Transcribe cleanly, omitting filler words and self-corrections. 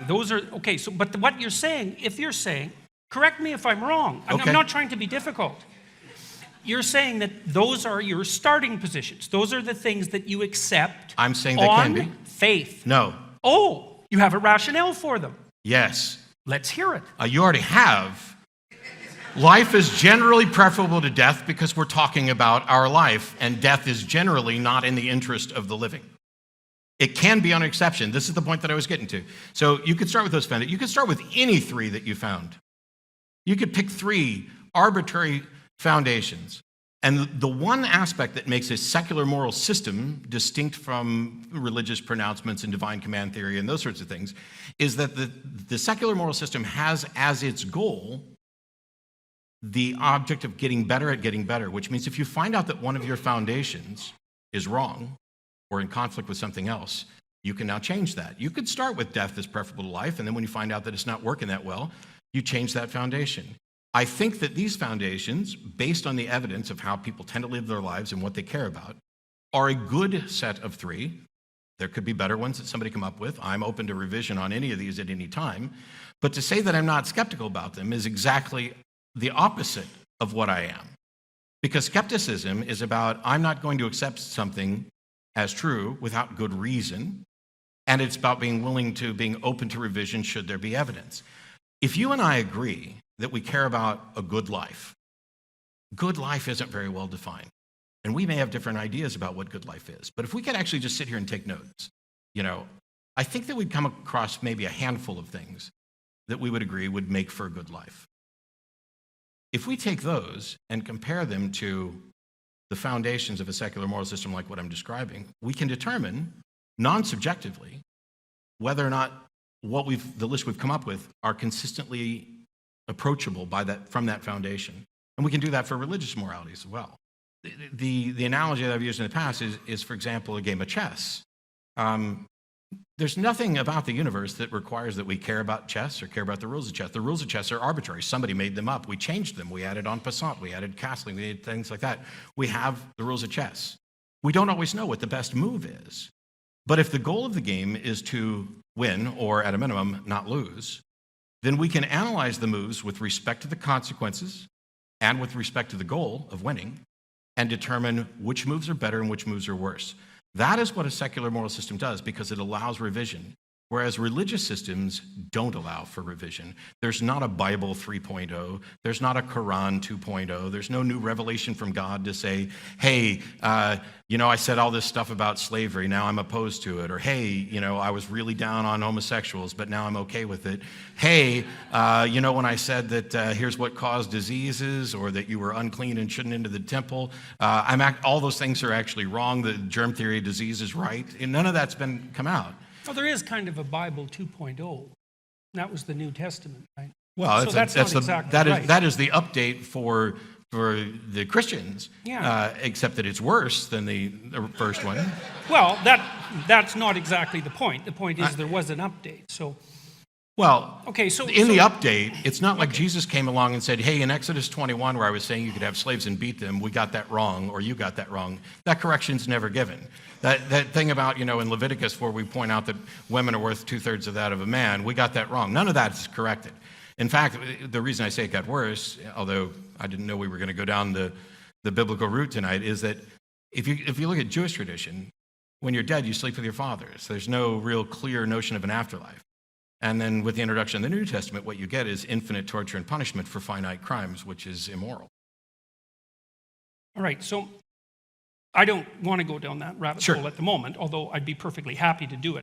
those are, okay, so, but what you're saying, if you're saying, correct me if I'm wrong, I'm not trying to be difficult. You're saying that those are your starting positions. Those are the things that you accept. I'm saying they can be. Faith. No. Oh, you have a rationale for them. Yes. Let's hear it. You already have. Life is generally preferable to death because we're talking about our life, and death is generally not in the interest of the living. It can be an exception. This is the point that I was getting to. So you could start with those foundations. You could start with any three that you found. You could pick three arbitrary foundations. And the one aspect that makes a secular moral system distinct from religious pronouncements and divine command theory and those sorts of things is that the secular moral system has as its goal the object of getting better at getting better, which means if you find out that one of your foundations is wrong or in conflict with something else, you can now change that. You could start with death is preferable to life, and then when you find out that it's not working that well, you change that foundation. I think that these foundations, based on the evidence of how people tend to live their lives and what they care about, are a good set of three. There could be better ones that somebody come up with. I'm open to revision on any of these at any time. But to say that I'm not skeptical about them is exactly the opposite of what I am. Because skepticism is about, I'm not going to accept something as true without good reason, and it's about being open to revision should there be evidence. If you and I agree that we care about a good life isn't very well defined. And we may have different ideas about what good life is. But if we could actually just sit here and take notes, I think that we'd come across maybe a handful of things that we would agree would make for a good life. If we take those and compare them to the foundations of a secular moral system like what I'm describing, we can determine non-subjectively whether or not the list we've come up with are consistently approachable from that foundation. And we can do that for religious morality as well. The analogy that I've used in the past is, for example, a game of chess. There's nothing about the universe that requires that we care about chess or care about the rules of chess. The rules of chess are arbitrary. Somebody made them up. We changed them. We added en passant. We added castling. We did things like that. We have the rules of chess. We don't always know what the best move is. But if the goal of the game is to win, or at a minimum, not lose, then we can analyze the moves with respect to the consequences and with respect to the goal of winning and determine which moves are better and which moves are worse. That is what a secular moral system does because it allows revision, whereas religious systems don't allow for revision. There's not a Bible 3.0. There's not a Quran 2.0. There's no new revelation from God to say, hey, I said all this stuff about slavery, now I'm opposed to it. Or, hey, I was really down on homosexuals, but now I'm okay with it. Hey, when I said that here's what caused diseases, or that you were unclean and shouldn't enter the temple, all those things are actually wrong. The germ theory of disease is right. And none of that's come out. Well, there is kind of a Bible 2.0. That was the New Testament, right? Well, so that is the update for the Christians, except that it's worse than the first one. Well, that's not exactly the point. The point is there was an update. So, well, okay, the update, it's not like Jesus came along and said, hey, in Exodus 21, where I was saying you could have slaves and beat them, we got that wrong, or you got that wrong. That correction's never given. That thing about, in Leviticus where we point out that women are worth 2/3 of that of a man, we got that wrong. None of that is corrected. In fact, the reason I say it got worse, although I didn't know we were going to go down the biblical route tonight, is that if you look at Jewish tradition, when you're dead, you sleep with your fathers. There's no real clear notion of an afterlife. And then with the introduction of the New Testament, what you get is infinite torture and punishment for finite crimes, which is immoral. All right, so I don't want to go down that rabbit hole at the moment, although I'd be perfectly happy to do it.